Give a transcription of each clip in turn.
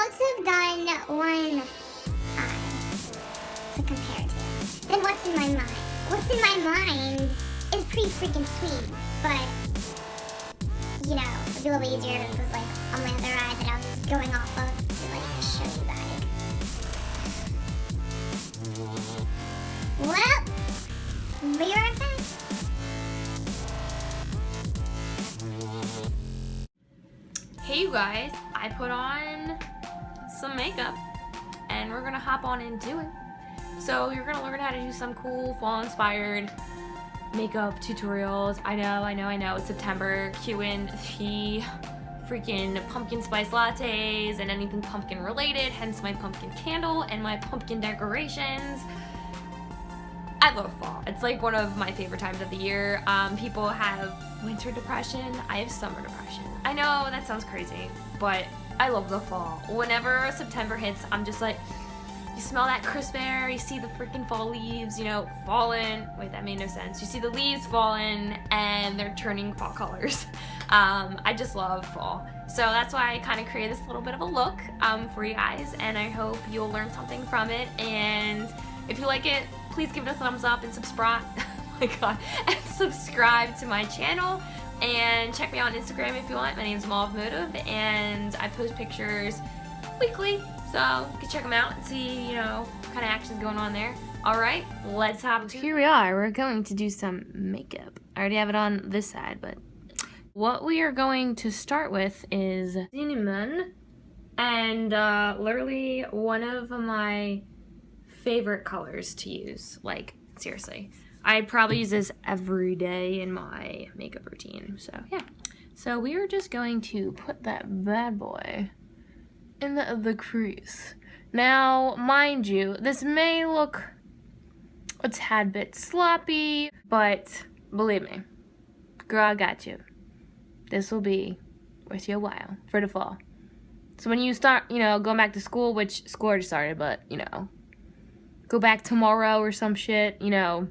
also done one eye to compare to. Then what's in my mind? What's in my mind is pretty freaking sweet, but you know, it'd be a little easier if it was like on my other eye that I was going off of to like show you guys. Well, be right back. Hey you guys, I put on some makeup and we're gonna hop on into it. So you're gonna learn how to do some cool fall inspired makeup tutorials. I know, it's September, cueing the freaking pumpkin spice lattes and anything pumpkin related, hence my pumpkin candle and my pumpkin decorations. I love fall. It's like one of my favorite times of the year. People have winter depression. I have summer depression. I know that sounds crazy, but I love the fall. Whenever September hits, I'm just like, you smell that crisp air, you see the freaking fall leaves, you know, falling. Wait, that made no sense. You see the leaves falling and they're turning fall colors. I just love fall. So that's why I kind of created this little bit of a look for you guys, and I hope you'll learn something from it. And if you like it, please give it a thumbs up and subscribe. Oh my god, and subscribe to my channel. And check me out on Instagram if you want. My name's Mauve Motive, and I post pictures weekly, so you can check them out and see, you know, what kind of action's going on there. All right, let's hop to. Here we are. We're going to do some makeup. I already have it on this side, but what we are going to start with is cinnamon, and literally one of my favorite colors to use. Like, seriously. I probably use this every day in my makeup routine, so yeah. So we are just going to put that bad boy in the crease. Now, mind you, this may look a tad bit sloppy, but believe me, girl, I got you. This will be worth your while for the fall. So when you start, you know, going back to school, which school already started, but, you know, go back tomorrow or some shit, you know,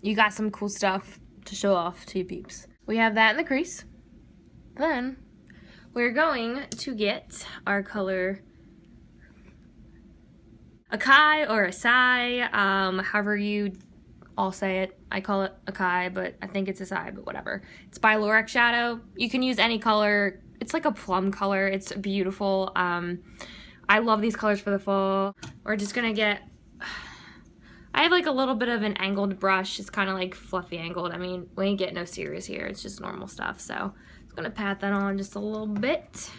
you got some cool stuff to show off to your peeps. We have that in the crease. Then we're going to get our color Acai or Acai, however you all say it. I call it Acai, but I think it's Acai, but whatever. It's by Lorac Shadow. You can use any color. It's like a plum color. It's beautiful. I love these colors for the fall. We're just gonna get, I have like a little bit of an angled brush. It's kind of like fluffy angled. I mean, we ain't getting no serious here. It's just normal stuff. So I'm just gonna pat that on just a little bit.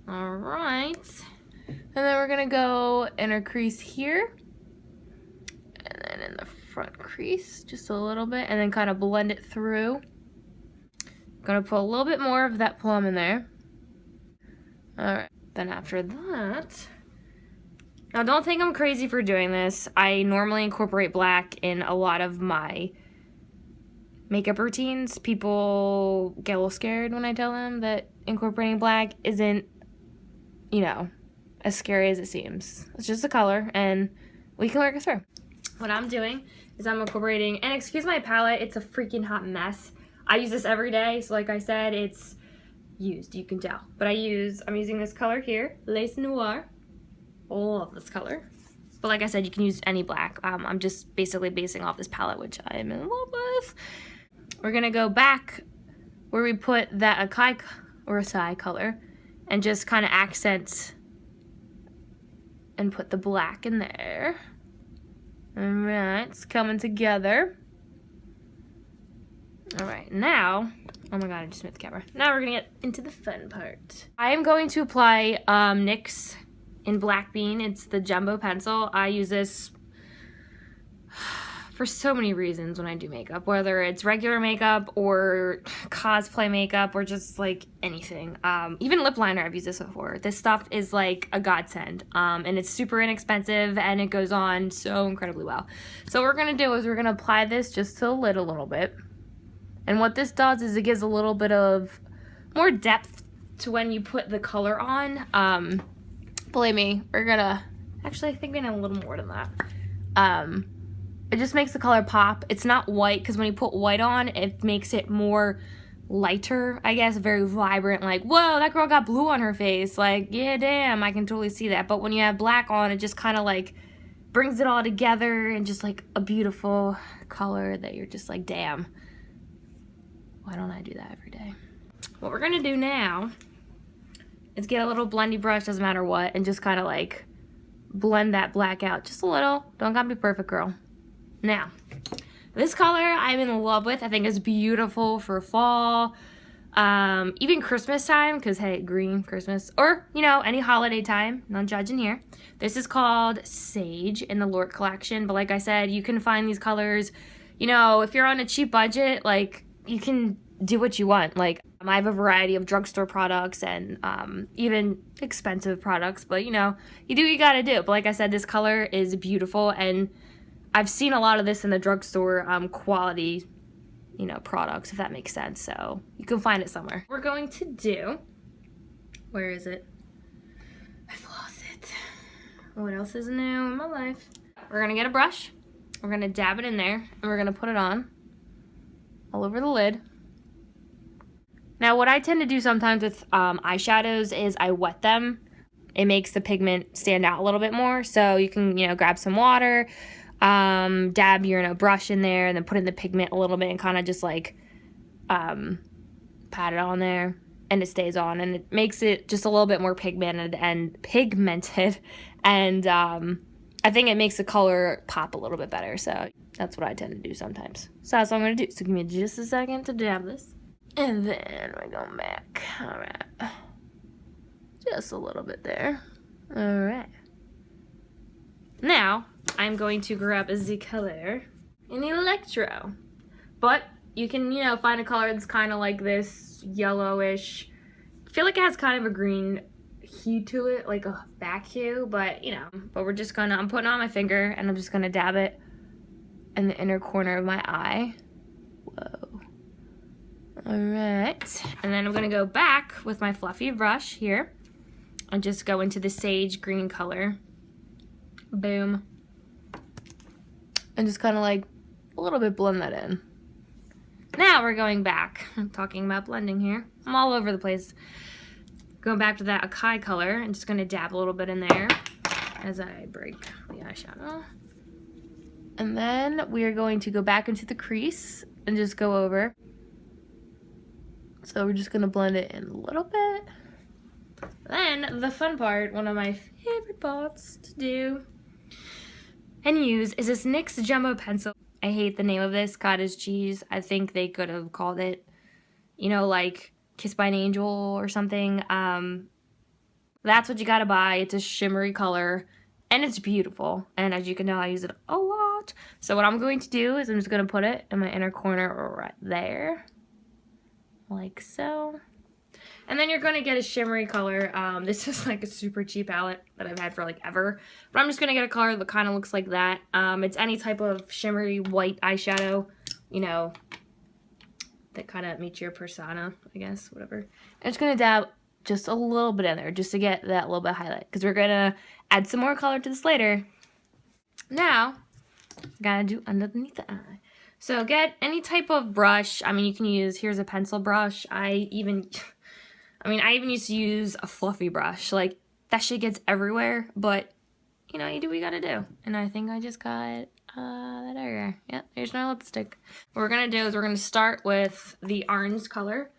All right. And then we're gonna go in our crease here. And then in the front crease, just a little bit. And then kind of blend it through. Gonna put a little bit more of that plum in there. All right. Then after that, now don't think I'm crazy for doing this. I normally incorporate black in a lot of my makeup routines. People get a little scared when I tell them that incorporating black isn't, you know, as scary as it seems. It's just a color and we can work it through. What I'm doing is I'm incorporating, and excuse my palette, it's a freaking hot mess. I use this every day, so like I said, it's used, you can tell. But I'm using this color here, Lace Noir. I love this color. But like I said, you can use any black. I'm just basically basing off this palette, which I am in love with. We're gonna go back where we put that Acai or Acai color and just kind of accent and put the black in there. All right, it's coming together. All right, now, oh my god, I just moved the camera. Now we're gonna get into the fun part. I am going to apply NYX in Black Bean. It's the jumbo pencil. I use this for so many reasons when I do makeup, whether it's regular makeup or cosplay makeup or just like anything. Even lip liner, I've used this before. This stuff is like a godsend, and it's super inexpensive and it goes on so incredibly well. So what we're gonna do is we're gonna apply this just to the lid a little bit. And what this does is it gives a little bit of more depth to when you put the color on. Believe me, we're gonna, actually I think we need a little more than that. It just makes the color pop. It's not white, because when you put white on, it makes it more lighter, I guess, very vibrant, like, whoa, that girl got blue on her face. Like, yeah, damn, I can totally see that. But when you have black on, it just kind of like brings it all together and just like a beautiful color that you're just like, damn, why don't I do that every day? What we're gonna do now is get a little blendy brush, doesn't matter what, and just kind of like blend that black out just a little. Don't gotta be perfect, girl. Now, this color I'm in love with. I think it's beautiful for fall, even Christmas time, because hey, green, Christmas, or, you know, any holiday time, not judging here. This is called Sage in the Lort collection, but like I said, you can find these colors, you know, if you're on a cheap budget, like, you can do what you want. Like, I have a variety of drugstore products and even expensive products, but, you know, you do what you gotta do. But like I said, this color is beautiful, and I've seen a lot of this in the drugstore quality, you know, products, if that makes sense. So you can find it somewhere. We're going to do, where is it? I've lost it. What else is new in my life? We're gonna get a brush. We're gonna dab it in there, and we're gonna put it on all over the lid. Now, what I tend to do sometimes with eyeshadows is I wet them. It makes the pigment stand out a little bit more. So you can, you know, grab some water, dab your, you know, brush in there, and then put in the pigment a little bit and kind of just like pat it on there, and it stays on, and it makes it just a little bit more pigmented, and I think it makes the color pop a little bit better. So that's what I tend to do sometimes. So that's what I'm gonna do. So give me just a second to dab this, and then we're going back. All right, just a little bit there. All right. Now I'm going to grab the color in Electro, but you can, you know, find a color that's kind of like this yellowish. I feel like it has kind of a green hue to it, like a back hue, but you know, but we're just gonna, I'm putting it on my finger, and I'm just gonna dab it in the inner corner of my eye. Whoa. All right, and then I'm gonna go back with my fluffy brush here and just go into the sage green color. Boom. And just kind of like a little bit blend that in. Now we're going back. I'm talking about blending here. I'm all over the place. Going back to that Acai color. I'm just going to dab a little bit in there as I break the eyeshadow. And then we are going to go back into the crease and just go over. So we're just going to blend it in a little bit. Then the fun part, one of my favorite parts to do and use, is this NYX Jumbo Pencil. I hate the name of this, cottage cheese. I think they could have called it, you know, like Kissed by an Angel or something. That's what you gotta buy. It's a shimmery color, and it's beautiful. And as you can know, I use it a lot. So what I'm going to do is I'm just gonna put it in my inner corner right there, like so. And then you're going to get a shimmery color. This is like a super cheap palette that I've had for like ever. But I'm just going to get a color that kind of looks like that. It's any type of shimmery white eyeshadow, you know, that kind of meets your persona, I guess, whatever. I'm just going to dab just a little bit in there just to get that little bit of highlight, because we're going to add some more color to this later. Now, got to do underneath the eye. So get any type of brush. I mean, you can use, here's a pencil brush. I even used to use a fluffy brush. Like, that shit gets everywhere, but, you know, you do what you gotta do. And I think I just got that area. Yep, here's my lipstick. What we're gonna do is we're gonna start with the orange color.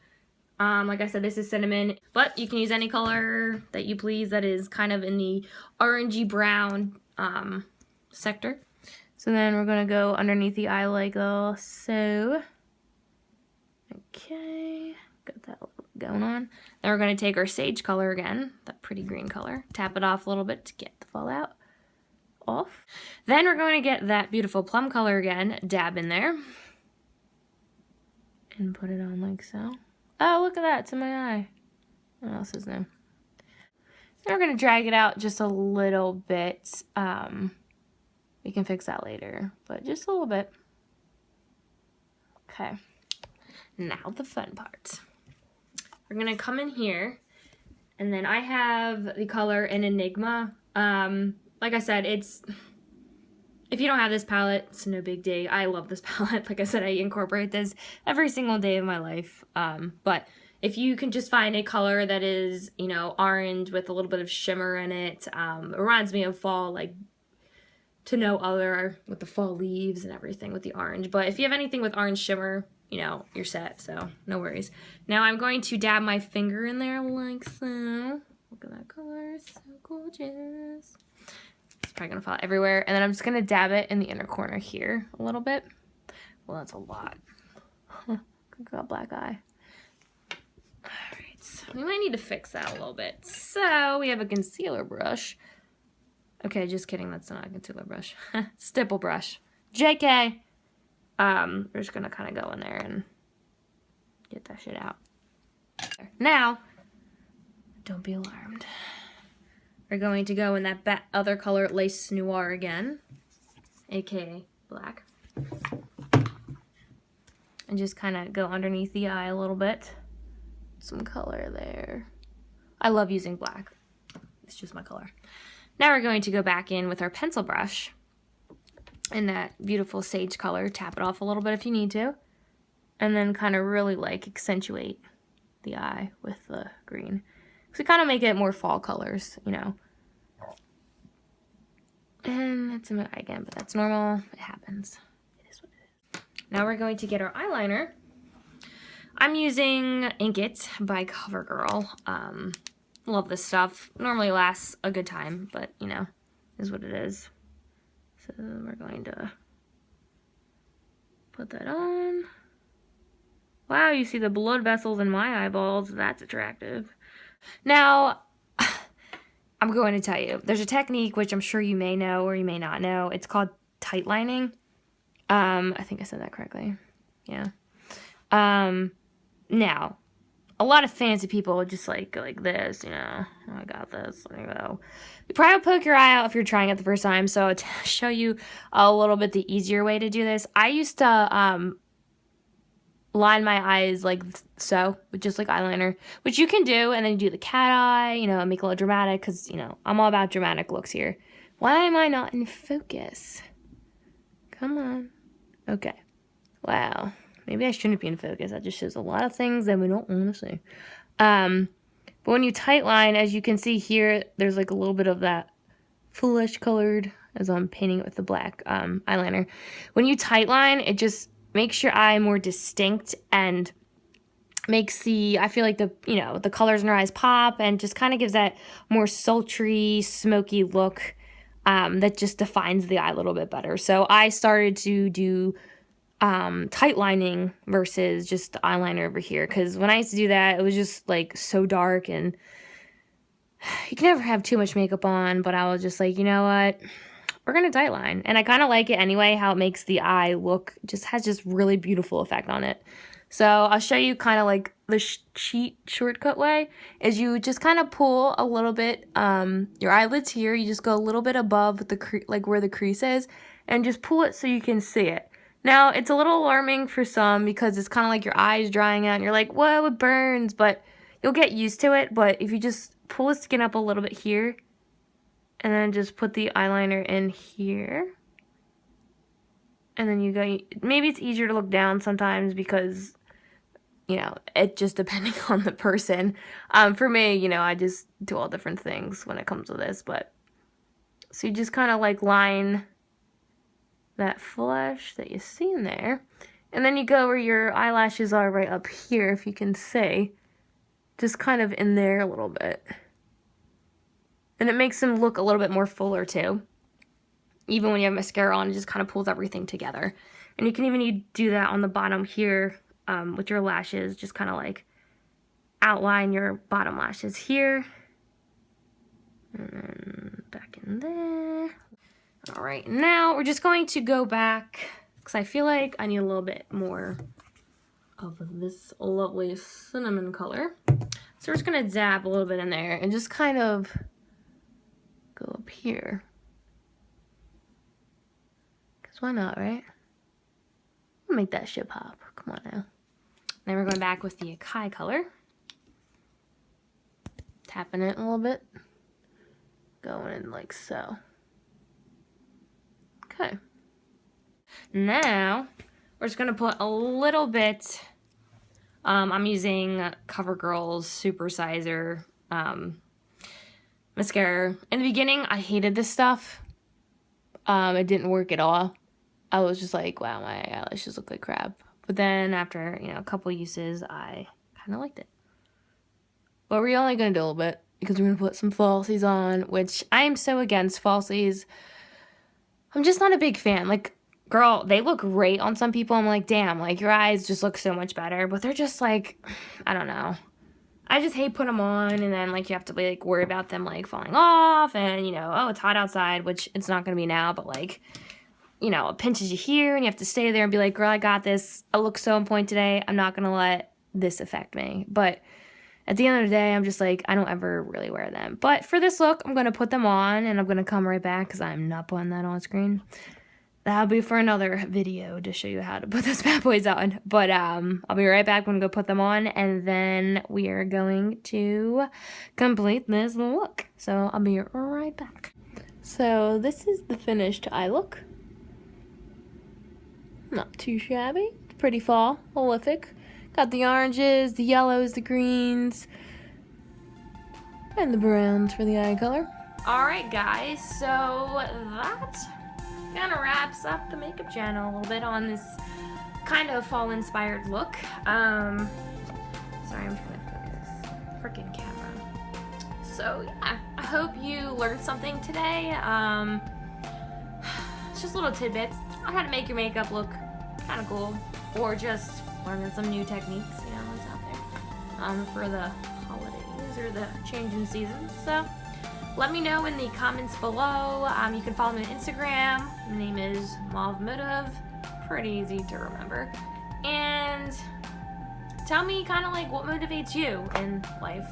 Like I said, this is cinnamon, but you can use any color that you please that is kind of in the orangey brown sector. So then we're gonna go underneath the eye like so. Okay, got that going on. Then we're going to take our sage color again, that pretty green color, tap it off a little bit to get the fallout off. Then we're going to get that beautiful plum color again, dab in there, and put it on like so. Oh, look at that, it's in my eye. What else is new? Then we're going to drag it out just a little bit. We can fix that later, but just a little bit. Okay, now the fun part. We're gonna come in here, and then I have the color in Enigma. Like I said, it's If you don't have this palette, it's no big deal. I love this palette. Like I said, I incorporate this every single day of my life. But if you can just find a color that is, you know, orange with a little bit of shimmer in it, it reminds me of fall, like to no other, with the fall leaves and everything with the orange. But if you have anything with orange shimmer, you know, you're set, so no worries. Now I'm going to dab my finger in there like so. Look at that color, so gorgeous. It's probably gonna fall everywhere. And then I'm just gonna dab it in the inner corner here a little bit. Well, that's a lot. Got black eye. Alright, so we might need to fix that a little bit. So we have a concealer brush. Okay, just kidding, that's not a concealer brush. Stipple brush. JK! We're just gonna kind of go in there and get that shit out. Now, don't be alarmed. We're going to go in that other color, Lace Noir again, aka black. And just kind of go underneath the eye a little bit. Some color there. I love using black. It's just my color. Now we're going to go back in with our pencil brush in that beautiful sage color. Tap it off a little bit if you need to. And then kind of really like accentuate the eye with the green. So kind of make it more fall colors, you know. And that's in my eye again, but that's normal. It happens. It is what it is. Now we're going to get our eyeliner. I'm using Ink It by CoverGirl. Love this stuff. Normally lasts a good time, but you know, is what it is. So we're going to put that on. Wow, you see the blood vessels in my eyeballs. That's attractive. Now, I'm going to tell you, there's a technique which I'm sure you may know or you may not know. It's called tight lining. I think I said that correctly. Yeah. Now, a lot of fancy people just like this, you know. Oh, I got this. There you go. You probably poke your eye out if you're trying it the first time. So to show you a little bit the easier way to do this, I used to line my eyes like so with just like eyeliner, which you can do, and then you do the cat eye, you know, make it a little dramatic because, you know, I'm all about dramatic looks here. Why am I not in focus? Come on. Okay. Wow. Maybe I shouldn't be in focus. That just shows a lot of things that we don't want to see. But when you tight line, as you can see here, there's like a little bit of that flesh colored as I'm painting it with the black eyeliner. When you tight line, it just makes your eye more distinct and makes the, I feel like the, you know, the colors in your eyes pop and just kind of gives that more sultry, smoky look that just defines the eye a little bit better. So I started to do tight lining versus just the eyeliner over here, because when I used to do that, it was just like so dark and you can never have too much makeup on, but I was just like, you know what, we're gonna tight line. And I kind of like it anyway, how it makes the eye look, just has just really beautiful effect on it. So I'll show you kind of like the cheat shortcut way is you just kind of pull a little bit, your eyelids here, you just go a little bit above the like where the crease is and just pull it so you can see it. Now, it's a little alarming for some because it's kind of like your eyes drying out and you're like, whoa, it burns, but you'll get used to it. But if you just pull the skin up a little bit here and then just put the eyeliner in here, and then you go, maybe it's easier to look down sometimes because, you know, it just depending on the person. For me, you know, I just do all different things when it comes to this, but so you just kind of like line that flesh that you see in there, and then you go where your eyelashes are right up here, if you can see, just kind of in there a little bit, and it makes them look a little bit more fuller too. Even when you have mascara on, it just kind of pulls everything together. And you can even do that on the bottom here with your lashes, just kind of like outline your bottom lashes here and then back in there. All right, now we're just going to go back because I feel like I need a little bit more of this lovely cinnamon color. So we're just gonna dab a little bit in there and just kind of go up here. Because why not, right? We'll make that shit pop. Come on now. Then we're going back with the Akai color. Tapping it a little bit. Going in like so. Okay. Now, we're just gonna put a little bit, I'm using CoverGirl's Super Sizer mascara. In the beginning, I hated this stuff. It didn't work at all. I was just like, wow, my eyelashes look like crap. But then after, a couple uses, I kind of liked it. But we're only going to do a little bit because we're going to put some falsies on, which I am so against falsies. I'm just not a big fan. Like, girl, they look great on some people. I'm like, damn, like, your eyes just look so much better. But they're just like, I don't know. I just hate putting them on, and then, like, you have to, like, worry about them, like, falling off, and, oh, it's hot outside, which it's not going to be now, but, like, it pinches you here, and you have to stay there and be like, girl, I got this. I look so on point today. I'm not going to let this affect me. But at the end of the day, I'm just like, I don't ever really wear them. But for this look, I'm going to put them on, and I'm going to come right back because I'm not putting that on screen. That'll be for another video to show you how to put those bad boys on. But I'll be right back. I'm going to go put them on, and then we are going to complete this look. So I'll be right back. So this is the finished eye look. Not too shabby. It's pretty fall, prolific. Got the oranges, the yellows, the greens, and the browns for the eye color. Alright guys, so that kind of wraps up the makeup channel a little bit on this kind of fall inspired look. Sorry, I'm trying to focus this freaking camera. So yeah, I hope you learned something today. It's just little tidbits on how to make your makeup look kind of cool, or just learning some new techniques, what's out there for the holidays or the change in seasons. So let me know in the comments below. You can follow me on Instagram. My name is Mauve Motive. Pretty easy to remember. And tell me kind of like what motivates you in life,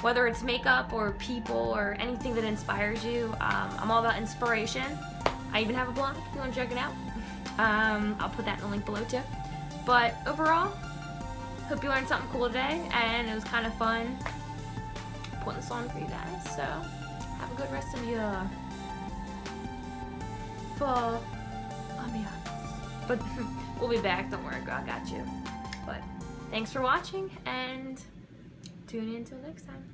whether it's makeup or people or anything that inspires you. I'm all about inspiration. I even have a blog if you want to check it out. I'll put that in the link below too. But overall, hope you learned something cool today, and it was kind of fun putting this on for you guys. So have a good rest of your fall ambiance. But we'll be back, don't worry, girl, I got you. But thanks for watching, and tune in until next time.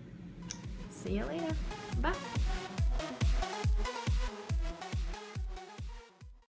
See you later. Bye.